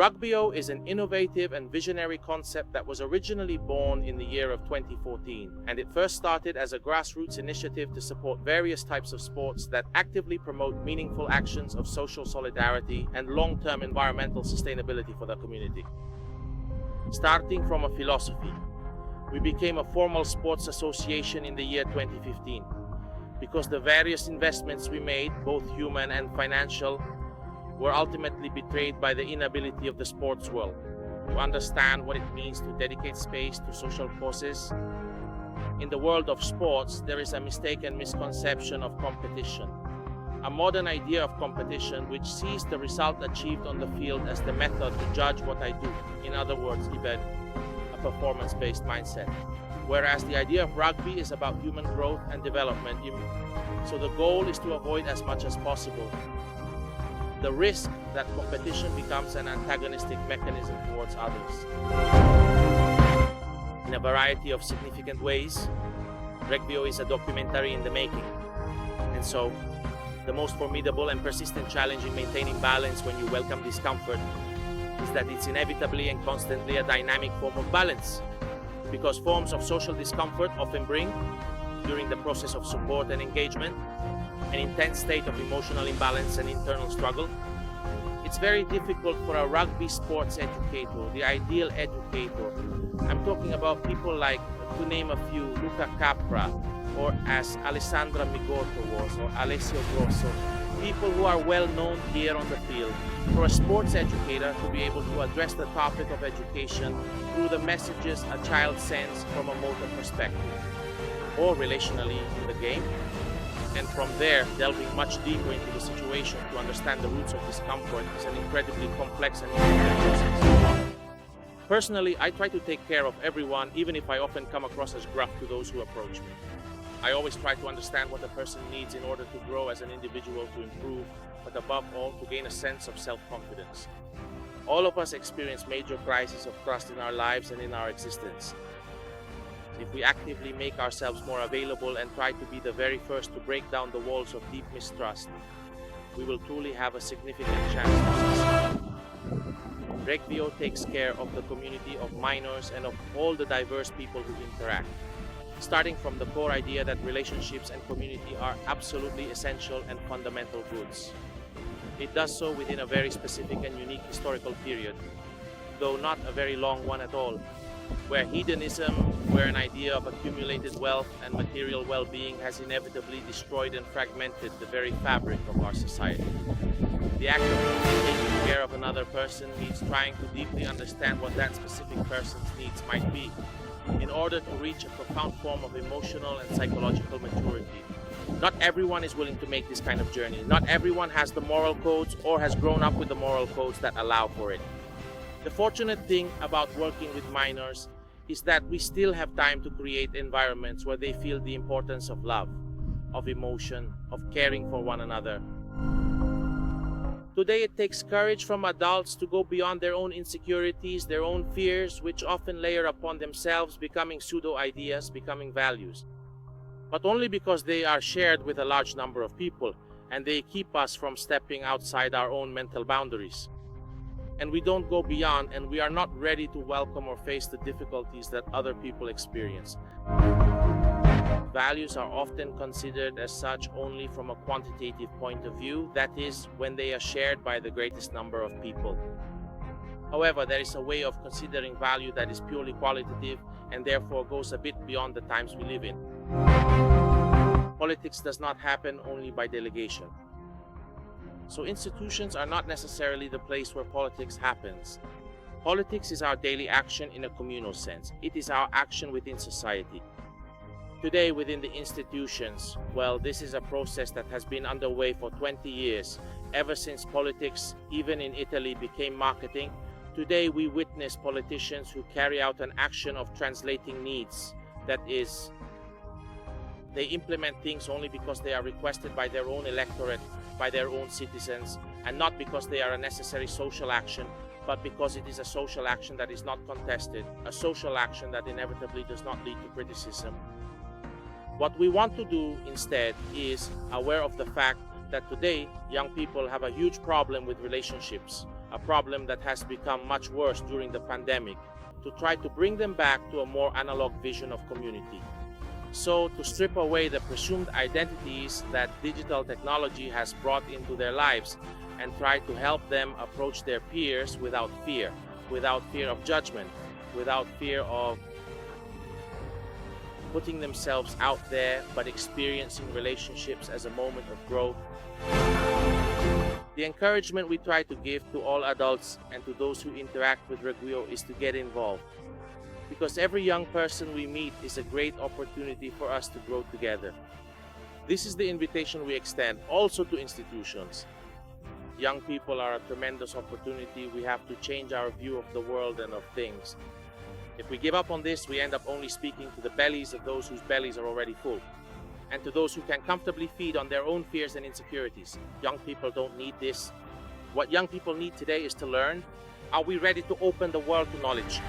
Rugbio is an innovative and visionary concept that was originally born in the year of 2014, and it first started as a grassroots initiative to support various types of sports that actively promote meaningful actions of social solidarity and long-term environmental sustainability for the community. Starting from a philosophy, we became a formal sports association in the year 2015 because the various investments we made, both human and financial, were ultimately betrayed by the inability of the sports world to understand what it means to dedicate space to social causes. In the world of sports, there is a mistaken misconception of competition, a modern idea of competition which sees the result achieved on the field as the method to judge what I do. In other words, even a performance-based mindset. Whereas the idea of rugby is about human growth and development, so the goal is to avoid as much as possible the risk that competition becomes an antagonistic mechanism towards others. In a variety of significant ways, Rugbio is a documentary in the making. And so, the most formidable and persistent challenge in maintaining balance when you welcome discomfort is that it's inevitably and constantly a dynamic form of balance. Because forms of social discomfort often bring, during the process of support and engagement, an intense state of emotional imbalance and internal struggle. It's very difficult for a rugby sports educator, the ideal educator. I'm talking about people like, to name a few, Luca Capra, or as Alessandro Migotto was, or Alessio Grosso, people who are well known here on the field. For a sports educator to be able to address the topic of education through the messages a child sends from a motor perspective, or relationally in the game, and from there delving much deeper into the situation to understand the roots of discomfort is an incredibly complex and intricate process. Personally, I try to take care of everyone, even if I often come across as gruff to those who approach me. I always try to understand what a person needs in order to grow as an individual, to improve, but above all, to gain a sense of self-confidence. All of us experience major crises of trust in our lives and in our existence. If we actively make ourselves more available and try to be the very first to break down the walls of deep mistrust, we will truly have a significant chance to succeed. Rugbio takes care of the community of minors and of all the diverse people who interact, starting from the core idea that relationships and community are absolutely essential and fundamental goods. It does so within a very specific and unique historical period, though not a very long one at all, where hedonism, where an idea of accumulated wealth and material well-being has inevitably destroyed and fragmented the very fabric of our society. The act of taking care of another person means trying to deeply understand what that specific person's needs might be, in order to reach a profound form of emotional and psychological maturity. Not everyone is willing to make this kind of journey. Not everyone has the moral codes or has grown up with the moral codes that allow for it. The fortunate thing about working with minors is that we still have time to create environments where they feel the importance of love, of emotion, of caring for one another. Today it takes courage from adults to go beyond their own insecurities, their own fears, which often layer upon themselves, becoming pseudo-ideas, becoming values. But only because they are shared with a large number of people, and they keep us from stepping outside our own mental boundaries. And we don't go beyond, and we are not ready to welcome or face the difficulties that other people experience. Values are often considered as such only from a quantitative point of view, that is, when they are shared by the greatest number of people. However, there is a way of considering value that is purely qualitative and therefore goes a bit beyond the times we live in. Politics does not happen only by delegation. So institutions are not necessarily the place where politics happens. Politics is our daily action in a communal sense. It is our action within society. Today, within the institutions, well, this is a process that has been underway for 20 years, ever since politics, even in Italy, became marketing. Today, we witness politicians who carry out an action of translating needs. That is, they implement things only because they are requested by their own electorate, by their own citizens, and not because they are a necessary social action, but because it is a social action that is not contested, a social action that inevitably does not lead to criticism. What we want to do instead is aware of the fact that today young people have a huge problem with relationships, a problem that has become much worse during the pandemic, to try to bring them back to a more analog vision of community. So, to strip away the presumed identities that digital technology has brought into their lives and try to help them approach their peers without fear of judgment, without fear of putting themselves out there, but experiencing relationships as a moment of growth. The encouragement we try to give to all adults and to those who interact with Rugbio is to get involved. Because every young person we meet is a great opportunity for us to grow together. This is the invitation we extend also to institutions. Young people are a tremendous opportunity. We have to change our view of the world and of things. If we give up on this, we end up only speaking to the bellies of those whose bellies are already full, and to those who can comfortably feed on their own fears and insecurities. Young people don't need this. What young people need today is to learn. Are we ready to open the world to knowledge?